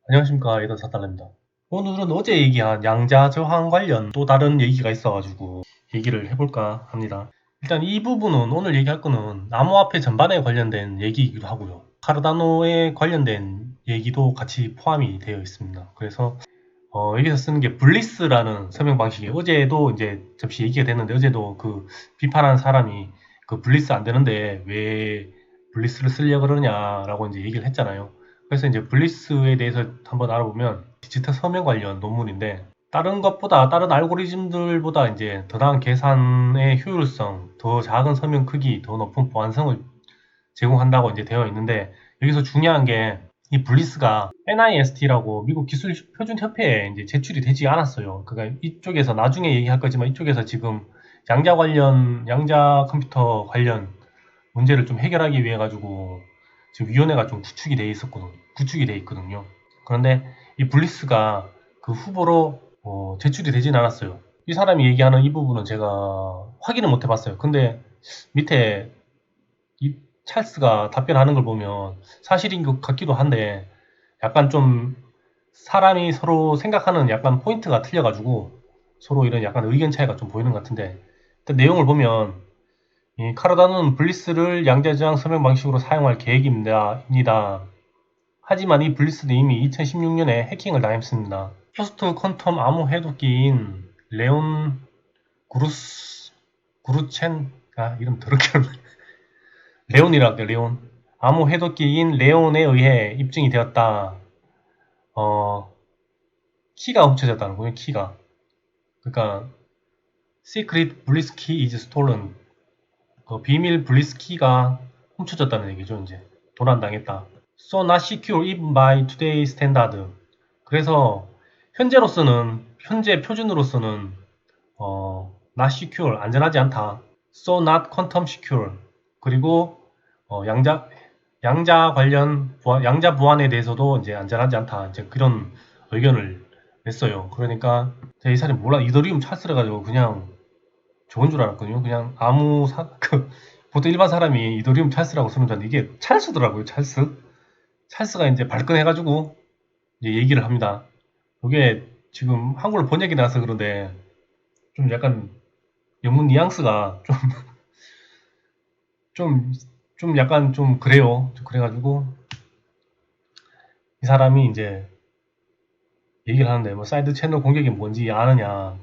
안녕하십니까, 에더 사달입니다. 오늘은 어제 얘기한 양자 저항 관련 또 다른 얘기가 있어가지고 얘기를 해볼까 합니다. 일단 이 부분은 오늘 얘기할 거는 암호화폐 전반에 관련된 얘기이기도 하고요. 카르다노에 관련된 얘기도 같이 포함이 되어 있습니다. 그래서 여기서 쓰는 게 블리스라는 설명 방식이에요. 어제도 이제 잠시 얘기가 됐는데 어제도 그 비판한 사람이 그 블리스 안 되는데 왜 블리스를 쓰려고 그러냐라고 이제 얘기를 했잖아요. 그래서 이제 블리스에 대해서 한번 알아보면 디지털 서명 관련 논문인데 다른 것보다 다른 알고리즘들보다 이제 더 나은 계산의 효율성, 더 작은 서명 크기, 더 높은 보안성을 제공한다고 이제 되어 있는데 여기서 중요한 게 이 블리스가 NIST라고 미국 기술 표준 협회에 이제 제출이 되지 않았어요. 그러니까 이쪽에서 나중에 얘기할 거지만 이쪽에서 지금 양자 컴퓨터 관련 문제를 좀 해결하기 위해 가지고 지금 위원회가 좀 구축이 돼 있거든요. 그런데 이 블리스가 그 후보로 제출이 되진 않았어요. 이 사람이 얘기하는 이 부분은 제가 확인을 못 해봤어요. 근데 밑에 이 찰스가 답변하는 걸 보면 사실인 것 같기도 한데 약간 좀 사람이 서로 생각하는 약간 포인트가 틀려가지고 서로 이런 약간 의견 차이가 좀 보이는 것 같은데 일단 내용을 보면 이 카르다노는 블리스를 양자저항 서명 방식으로 사용할 계획입니다. 하지만 이 블리스는 이미 2016년에 해킹을 당했습니다. 퍼스트 퀀텀 암호 해독기인 레온 구루첸 이름 더럽게 레온이라 할게요. 레온. 암호 해독기인 레온에 의해 입증이 되었다. 어, 키가 훔쳐졌다는 거예요. 키가. 그러니까 secret bliss key is stolen. 비밀 블리스 키가 훔쳐졌다는 얘기죠. 이제 도난당했다. So not secure even by today's standard. 그래서 현재 표준으로서는 not secure 안전하지 않다. So not quantum secure. 그리고 양자 보안에 대해서도 이제 안전하지 않다. 이제 그런 의견을 냈어요. 그러니까 제가 이 사람이 몰라 이더리움 찰스를 가지고 그냥 좋은 줄 알았거든요. 그냥 보통 일반 사람이 이더리움 찰스라고 쓰는 줄 알았는데 이게 찰스더라고요. 찰스. 찰스가 이제 발끈해가지고 이제 얘기를 합니다. 이게 지금 한글로 번역이 나서 그런데 좀 약간 영문 뉘앙스가 좀, 좀 약간 좀 그래요. 그래가지고 이 사람이 이제 얘기를 하는데 뭐 사이드 채널 공격이 뭔지 아느냐.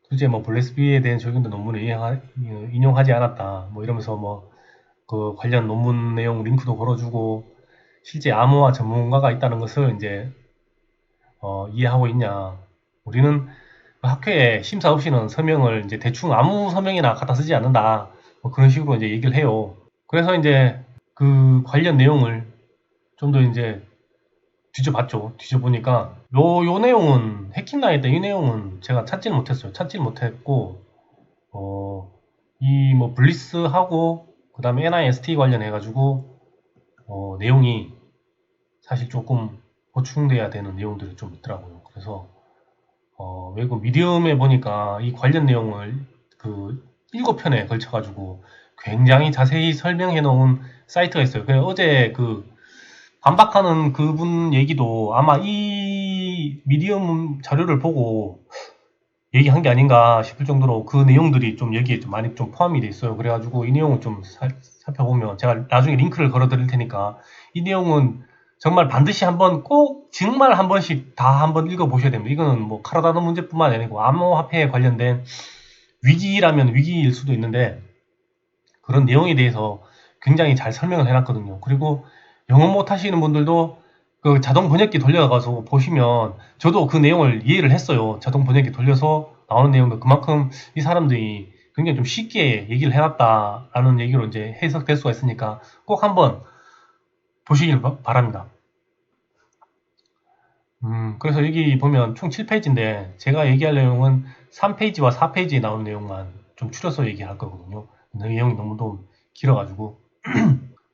도대체 뭐 블레스비에 대한 적용도 논문을 인용하지 않았다. 뭐 이러면서 뭐 그 관련 논문 내용 링크도 걸어주고 실제 암호화 전문가가 있다는 것을 이제 이해하고 있냐. 우리는 그 학회에 심사 없이는 서명을 이제 대충 아무 서명이나 갖다 쓰지 않는다. 뭐 그런 식으로 이제 얘기를 해요. 그래서 이제 그 관련 내용을 좀 더 이제 뒤져봤죠. 뒤져보니까 요 내용은 해킹당했다 이 내용은 제가 찾지를 못했어요. 찾지를 못했고 이 뭐 블리스하고 그 다음에 NIST 관련해가지고 내용이 사실 조금 보충돼야 되는 내용들이 좀 있더라고요. 그래서 외국 미디엄에 보니까 이 관련 내용을 그 7편에 걸쳐가지고 굉장히 자세히 설명해 놓은 사이트가 있어요. 그냥 어제 그 반박하는 그분 얘기도 아마 이 미디엄 자료를 보고 얘기한 게 아닌가 싶을 정도로 그 내용들이 좀 여기에 좀 많이 좀 포함이 돼 있어요. 그래가지고 이 내용을 좀 살펴보면 제가 나중에 링크를 걸어 드릴 테니까 이 내용은 정말 반드시 한번 꼭 정말 한 번씩 다 한번 읽어 보셔야 됩니다. 이거는 뭐 카르다노 문제뿐만 아니고 암호화폐에 관련된 위기라면 위기일 수도 있는데 그런 내용에 대해서 굉장히 잘 설명을 해놨거든요. 그리고 영어 못하시는 분들도 그 자동 번역기 돌려가서 보시면 저도 그 내용을 이해를 했어요. 자동 번역기 돌려서 나오는 내용도 그만큼 이 사람들이 굉장히 좀 쉽게 얘기를 해놨다라는 얘기로 이제 해석될 수가 있으니까 꼭 한번 보시길 바랍니다. 그래서 여기 보면 총 7페이지인데 제가 얘기할 내용은 3페이지와 4페이지에 나오는 내용만 좀 추려서 얘기할 거거든요. 내용이 너무 좀 길어가지고.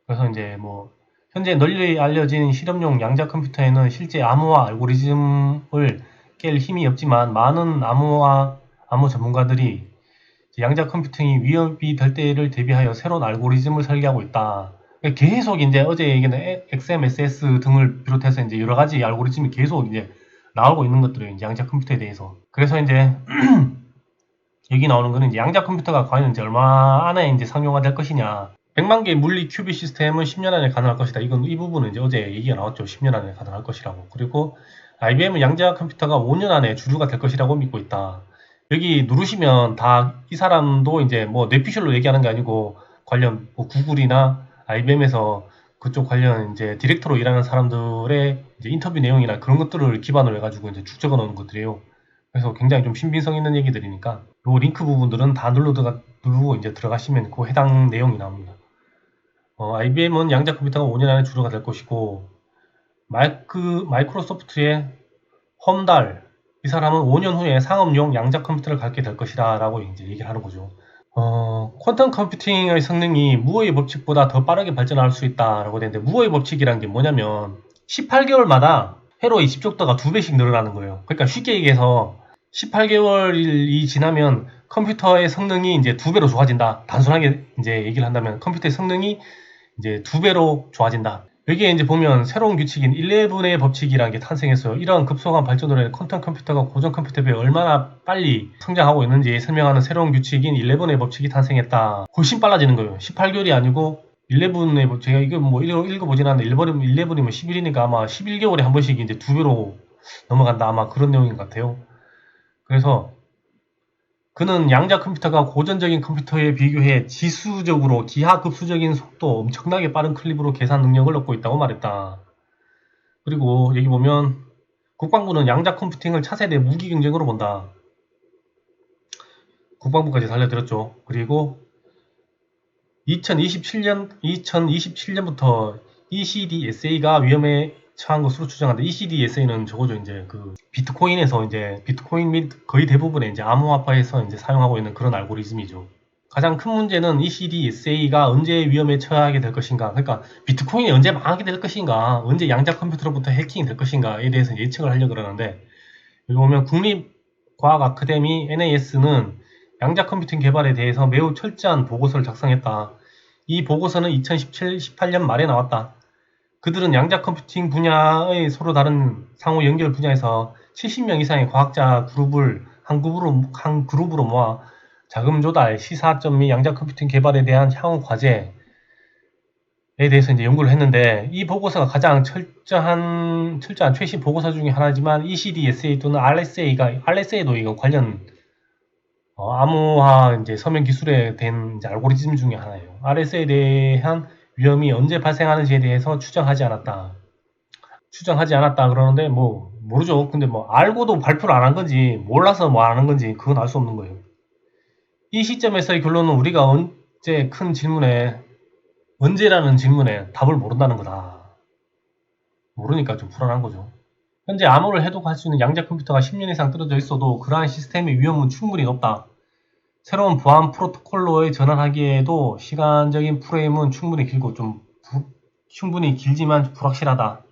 그래서 이제 뭐 현재 널리 알려진 실험용 양자 컴퓨터에는 실제 암호화 알고리즘을 깰 힘이 없지만 많은 암호 전문가들이 양자 컴퓨팅이 위협이 될 때를 대비하여 새로운 알고리즘을 설계하고 있다. 계속 이제 어제 얘기는 XMSS 등을 비롯해서 이제 여러 가지 알고리즘이 계속 이제 나오고 있는 것들이에요. 이제 양자 컴퓨터에 대해서. 그래서 이제 여기 나오는 거는 이제 양자 컴퓨터가 과연 이제 얼마 안에 이제 상용화 될 것이냐. 100만 개의 물리 큐빅 시스템은 10년 안에 가능할 것이다. 이 부분은 이제 어제 얘기가 나왔죠. 10년 안에 가능할 것이라고. 그리고 IBM은 양자 컴퓨터가 5년 안에 주류가 될 것이라고 믿고 있다. 여기 누르시면 다 이 사람도 이제 뭐 뇌피셜로 얘기하는 게 아니고 관련 뭐 구글이나 IBM에서 그쪽 관련 이제 디렉터로 일하는 사람들의 이제 인터뷰 내용이나 그런 것들을 기반으로 해가지고 이제 축적해 놓은 것들이에요. 그래서 굉장히 좀 신빙성 있는 얘기들이니까 요 링크 부분들은 다 누르고 이제 들어가시면 그 해당 내용이 나옵니다. IBM은 양자 컴퓨터가 5년 안에 주류가 될 것이고 마이크로소프트의 험달 이 사람은 5년 후에 상업용 양자 컴퓨터를 갖게 될 것이다 라고 이제 얘기를 하는 거죠. 퀀텀 컴퓨팅의 성능이 무어의 법칙보다 더 빠르게 발전할 수 있다라고 되는데 무어의 법칙이란 게 뭐냐면 18개월마다 회로의 집적도가 2배씩 늘어나는 거예요. 그러니까 쉽게 얘기해서 18개월이 지나면 컴퓨터의 성능이 이제 2배로 좋아진다. 단순하게 이제 얘기를 한다면 컴퓨터의 성능이 이제 2배로 좋아진다. 여기에 이제 보면 새로운 규칙인 11의 법칙이라는 게 탄생했어요. 이러한 급속한 발전으로 인해 퀀텀 컴퓨터가 고전 컴퓨터에 비해 얼마나 빨리 성장하고 있는지 설명하는 새로운 규칙인 11의 법칙이 탄생했다. 훨씬 빨라지는 거예요. 18개월이 아니고 11의 법칙, 제가 이거 뭐 읽어보진 않는데 11이면 10일이니까 아마 11개월에 한 번씩 이제 2배로 넘어간다. 아마 그런 내용인 것 같아요. 그래서 그는 양자 컴퓨터가 고전적인 컴퓨터에 비교해 지수적으로 기하급수적인 속도, 엄청나게 빠른 클립으로 계산 능력을 얻고 있다고 말했다. 그리고 여기 보면 국방부는 양자 컴퓨팅을 차세대 무기 경쟁으로 본다. 국방부까지 살려드렸죠. 그리고 2027년부터 ECDSA가 위험에 처한 것으로 추정한다. ECDSA는 저거죠. 이제 그 비트코인에서 이제 비트코인 및 거의 대부분의 이제 암호화폐에서 이제 사용하고 있는 그런 알고리즘이죠. 가장 큰 문제는 ECDSA가 언제 위험에 처하게 될 것인가. 그러니까 비트코인이 언제 망하게 될 것인가. 언제 양자 컴퓨터로부터 해킹이 될 것인가에 대해서 예측을 하려고 그러는데 여기 보면 국립과학 아카데미 NAS는 양자 컴퓨팅 개발에 대해서 매우 철저한 보고서를 작성했다. 이 보고서는 2017, 18년 말에 나왔다. 그들은 양자 컴퓨팅 분야의 서로 다른 상호 연결 분야에서 70명 이상의 과학자 그룹을 한 그룹으로 모아 자금 조달, 시사점 및 양자 컴퓨팅 개발에 대한 향후 과제에 대해서 이제 연구를 했는데 이 보고서가 가장 철저한 최신 보고서 중에 하나지만 ECDSA 또는 RSA도 이거 관련 암호화 이제 서명 기술에 된 이제 알고리즘 중에 하나예요. RSA에 대한 위험이 언제 발생하는지에 대해서 추정하지 않았다 그러는데 뭐 모르죠. 근데 뭐 알고도 발표를 안 한 건지 몰라서 뭐 안 하는 건지 그건 알 수 없는 거예요. 이 시점에서의 결론은 우리가 언제라는 질문에 답을 모른다는 거다. 모르니까 좀 불안한 거죠. 현재 암호를 해독할 수 있는 양자 컴퓨터가 10년 이상 떨어져 있어도 그러한 시스템의 위험은 충분히 높다. 새로운 보안 프로토콜로에 전환하기에도 시간적인 프레임은 충분히 길지만 불확실하다.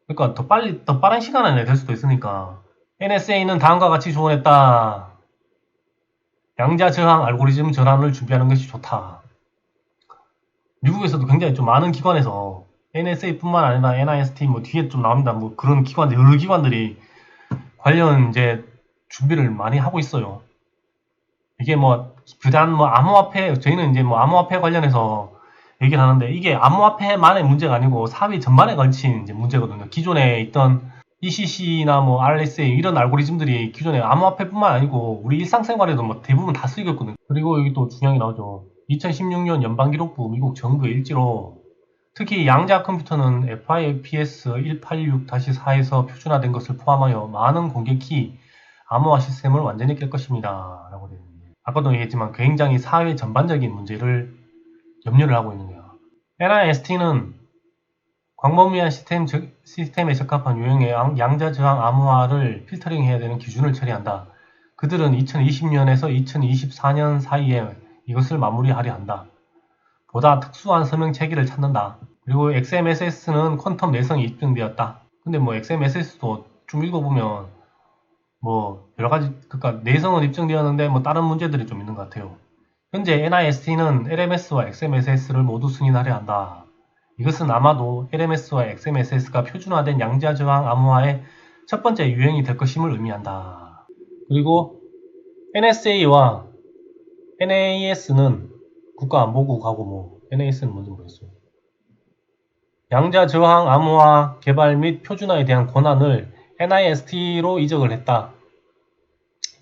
그러니까 더 빠른 시간 안에 될 수도 있으니까. NSA는 다음과 같이 조언했다. 양자 저항 알고리즘 전환을 준비하는 것이 좋다. 미국에서도 굉장히 좀 많은 기관에서 NSA뿐만 아니라 NIST 뭐 뒤에 좀 나옵니다. 뭐 그런 여러 기관들이 관련 이제 준비를 많이 하고 있어요. 이게 뭐 비단 뭐 암호화폐 저희는 이제 뭐 암호화폐 관련해서 얘기를 하는데 이게 암호화폐만의 문제가 아니고 사회 전반에 걸친 이제 문제거든요. 기존에 있던 ECC나 뭐 RSA 이런 알고리즘들이 기존에 암호화폐뿐만 아니고 우리 일상생활에도 뭐 대부분 다 쓰이고 있거든요. 그리고 여기 또 중요한 게 나오죠. 2016년 연방기록부 미국 정부의 일지로 특히 양자 컴퓨터는 FIPS 186-4에서 표준화된 것을 포함하여 많은 공격키 암호화 시스템을 완전히 깰 것입니다. 라고 되어 있는데 아까도 얘기했지만 굉장히 사회 전반적인 문제를 염려를 하고 있는 거야. NIST는 광범위한 시스템에 적합한 유형의 양자 저항 암호화를 필터링해야 되는 기준을 처리한다. 그들은 2020년에서 2024년 사이에 이것을 마무리하려 한다. 보다 특수한 서명 체계를 찾는다. 그리고 XMSS는 퀀텀 내성이 입증되었다. 근데 뭐 XMSS도 좀 읽어보면 뭐 여러 가지 그러니까 내성은 입증되었는데 뭐 다른 문제들이 좀 있는 것 같아요. 현재 NIST는 LMS와 XMSS를 모두 승인하려 한다. 이것은 아마도 LMS와 XMSS가 표준화된 양자 저항 암호화의 첫 번째 유행이 될 것임을 의미한다. 그리고 NSA와 NAS는 국가안보국하고 NAS는 뭔지 모르겠어요. 양자 저항 암호화 개발 및 표준화에 대한 권한을 NIST로 이적을 했다.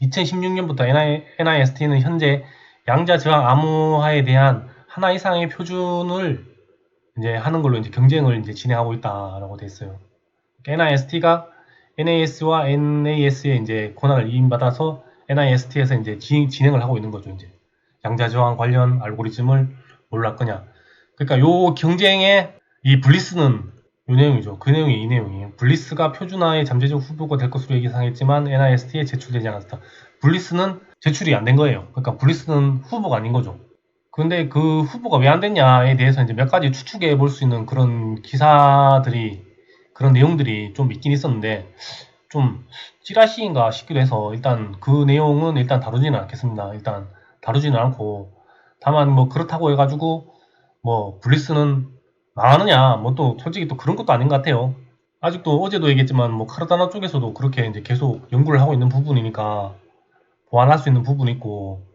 2016년부터 NIST는 현재 양자 저항 암호화에 대한 하나 이상의 표준을 이제 하는 걸로 이제 경쟁을 이제 진행하고 있다라고 돼 있어요. NIST가 NAS와 NAS에 이제 권한을 이임받아서 NIST에서 이제 진행을 하고 있는 거죠. 이제 양자 저항 관련 알고리즘을 뭘로 할 거냐. 그러니까 요 경쟁에 이 블리스는 요 내용이죠. 그 내용이 이 내용이에요. 블리스가 표준화의 잠재적 후보가 될 것으로 예상했지만 NIST에 제출되지 않았다. 블리스는 제출이 안 된 거예요. 그러니까 블리스는 후보가 아닌 거죠. 근데 그 후보가 왜 안 됐냐에 대해서 이제 몇 가지 추측해 볼 수 있는 그런 기사들이, 그런 내용들이 좀 있긴 있었는데, 좀 찌라시인가 싶기도 해서, 일단 그 내용은 일단 다루지는 않겠습니다. 일단 다루지는 않고, 다만 그렇다고 해가지고, 블리스는 망하느냐, 또 솔직히 또 그런 것도 아닌 것 같아요. 아직도 어제도 얘기했지만, 카르다나 쪽에서도 그렇게 이제 계속 연구를 하고 있는 부분이니까, 보완할 수 있는 부분이 있고,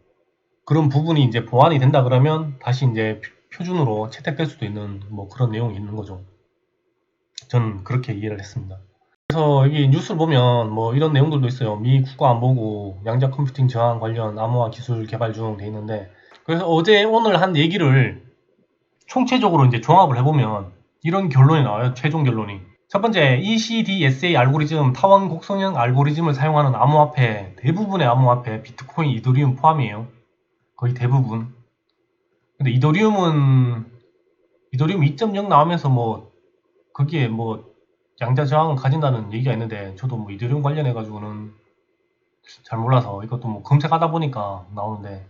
그런 부분이 이제 보완이 된다 그러면 다시 이제 표준으로 채택될 수도 있는 그런 내용이 있는 거죠. 저는 그렇게 이해를 했습니다. 그래서 여기 뉴스를 보면 이런 내용들도 있어요. 미 국가안보국 양자 컴퓨팅 저항 관련 암호화 기술 개발 중 돼 있는데, 그래서 어제 오늘 한 얘기를 총체적으로 이제 종합을 해보면 이런 결론이 나와요. 최종 결론이. 첫 번째, ECDSA 알고리즘, 타원 곡선형 알고리즘을 사용하는 암호화폐, 대부분의 암호화폐, 비트코인, 이더리움 포함이에요. 거의 대부분. 근데 이더리움 2.0 나오면서 그게 양자 저항을 가진다는 얘기가 있는데, 저도 이더리움 관련해가지고는 잘 몰라서 이것도 검색하다 보니까 나오는데,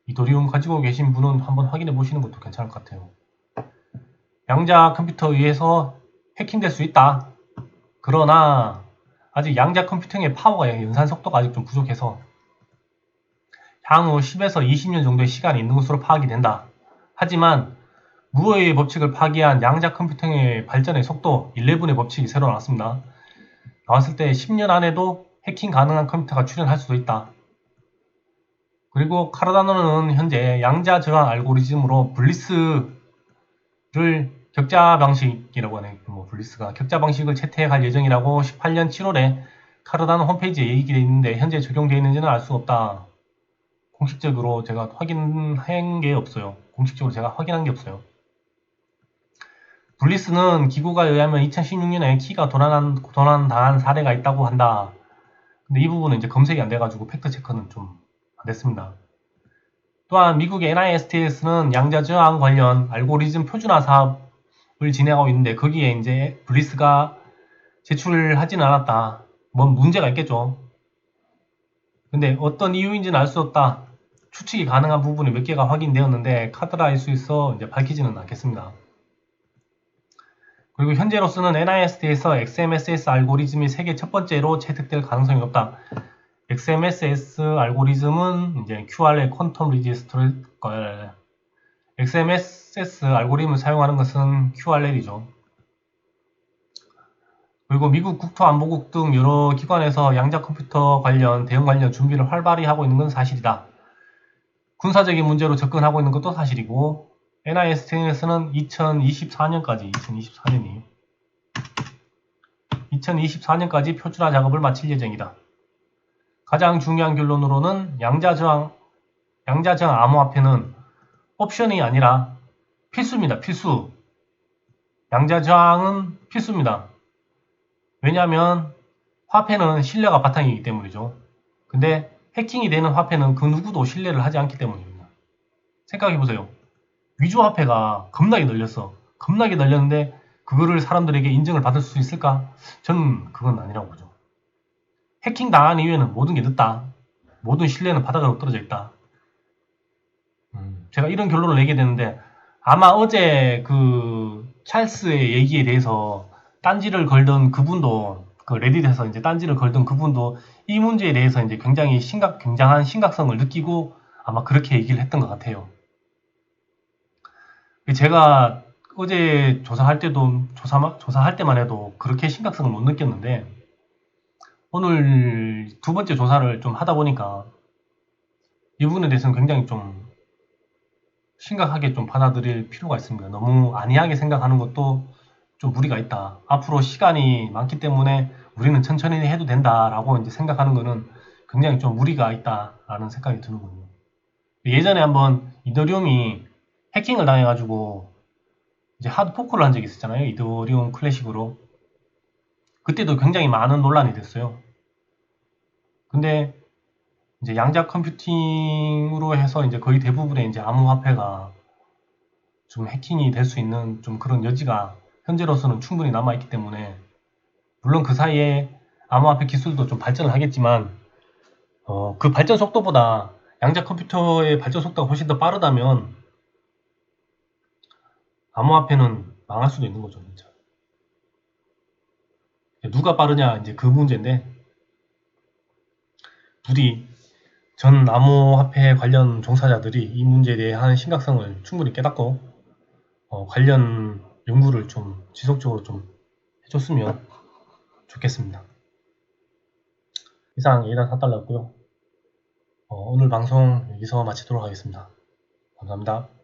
이더리움 가지고 계신 분은 한번 확인해 보시는 것도 괜찮을 것 같아요. 양자 컴퓨터에 의해서 해킹될 수 있다. 그러나 아직 양자 컴퓨팅의 파워가, 연산 속도가 아직 좀 부족해서 향후 10에서 20년 정도의 시간이 있는 것으로 파악이 된다. 하지만 무어의 법칙을 파기한 양자 컴퓨팅의 발전의 속도 11의 법칙이 새로 나왔습니다. 나왔을 때 10년 안에도 해킹 가능한 컴퓨터가 출현할 수도 있다. 그리고 카르다노는 현재 양자 저항 알고리즘으로 블리스를 격자 방식이라고 하네. 블리스가 격자 방식을 채택할 예정이라고 18년 7월에 카르다노 홈페이지에 얘기되어 있는데, 현재 적용되어 있는지는 알 수가 없다. 공식적으로 제가 확인한 게 없어요. 블리스는 기구가 의하면 2016년에 키가 도난당한 사례가 있다고 한다. 근데 이 부분은 이제 검색이 안 돼가지고 팩트 체크는 좀 안 됐습니다. 또한 미국의 NIST에서는 양자 저항 관련 알고리즘 표준화 사업을 진행하고 있는데, 거기에 이제 블리스가 제출하지는 않았다. 뭔 문제가 있겠죠. 근데 어떤 이유인지는 알 수 없다. 추측이 가능한 부분이 몇 개가 확인되었는데 카드라일 수 있어 이제 밝히지는 않겠습니다. 그리고 현재로서는 NIST에서 XMSS 알고리즘이 세계 첫 번째로 채택될 가능성이 높다. XMSS 알고리즘은 이제 QRL 퀀텀 리지스터를 XMSS 알고리즘을 사용하는 것은 QRL이죠. 그리고 미국 국토안보국 등 여러 기관에서 양자 컴퓨터 관련 대응 관련 준비를 활발히 하고 있는 건 사실이다. 군사적인 문제로 접근하고 있는 것도 사실이고, NIST에서는 2024년까지 표준화 작업을 마칠 예정이다. 가장 중요한 결론으로는 양자저항 암호화폐는 옵션이 아니라 필수입니다. 필수. 양자저항은 필수입니다. 왜냐하면 화폐는 신뢰가 바탕이기 때문이죠. 근데 해킹이 되는 화폐는 그 누구도 신뢰를 하지 않기 때문입니다. 생각해보세요. 위조 화폐가 겁나게 널렸어. 겁나게 널렸는데 그거를 사람들에게 인정을 받을 수 있을까? 저는 그건 아니라고 보죠. 해킹 당한 이후에는 모든 게 늦다. 모든 신뢰는 바닥으로 떨어져 있다. 제가 이런 결론을 내게 되는데, 아마 어제 그 찰스의 얘기에 대해서 딴지를 걸던 그분도, 그 레딧에서 이제 딴지를 걸던 그분도 이 문제에 대해서 이제 굉장한 심각성을 느끼고 아마 그렇게 얘기를 했던 것 같아요. 제가 어제 조사할 때도 조사할 때만 해도 그렇게 심각성을 못 느꼈는데 오늘 두 번째 조사를 좀 하다 보니까 이 부분에 대해서는 굉장히 좀 심각하게 좀 받아들일 필요가 있습니다. 너무 안이하게 생각하는 것도 좀 무리가 있다. 앞으로 시간이 많기 때문에 우리는 천천히 해도 된다라고 이제 생각하는 거는 굉장히 좀 무리가 있다라는 생각이 드는군요. 예전에 한번 이더리움이 해킹을 당해가지고 이제 하드 포크를 한 적이 있었잖아요. 이더리움 클래식으로. 그때도 굉장히 많은 논란이 됐어요. 근데 이제 양자 컴퓨팅으로 해서 이제 거의 대부분의 이제 암호화폐가 좀 해킹이 될 수 있는 좀 그런 여지가 현재로서는 충분히 남아있기 때문에 물론 그 사이에 암호화폐 기술도 좀 발전을 하겠지만 그 발전 속도보다 양자 컴퓨터의 발전 속도가 훨씬 더 빠르다면 암호화폐는 망할 수도 있는 거죠, 진짜. 누가 빠르냐 이제 그 문제인데 부디 전 암호화폐 관련 종사자들이 이 문제에 대한 심각성을 충분히 깨닫고 관련 연구를 좀 지속적으로 좀 해줬으면 좋겠습니다. 이상 예단 4달러였고요. 오늘 방송 여기서 마치도록 하겠습니다. 감사합니다.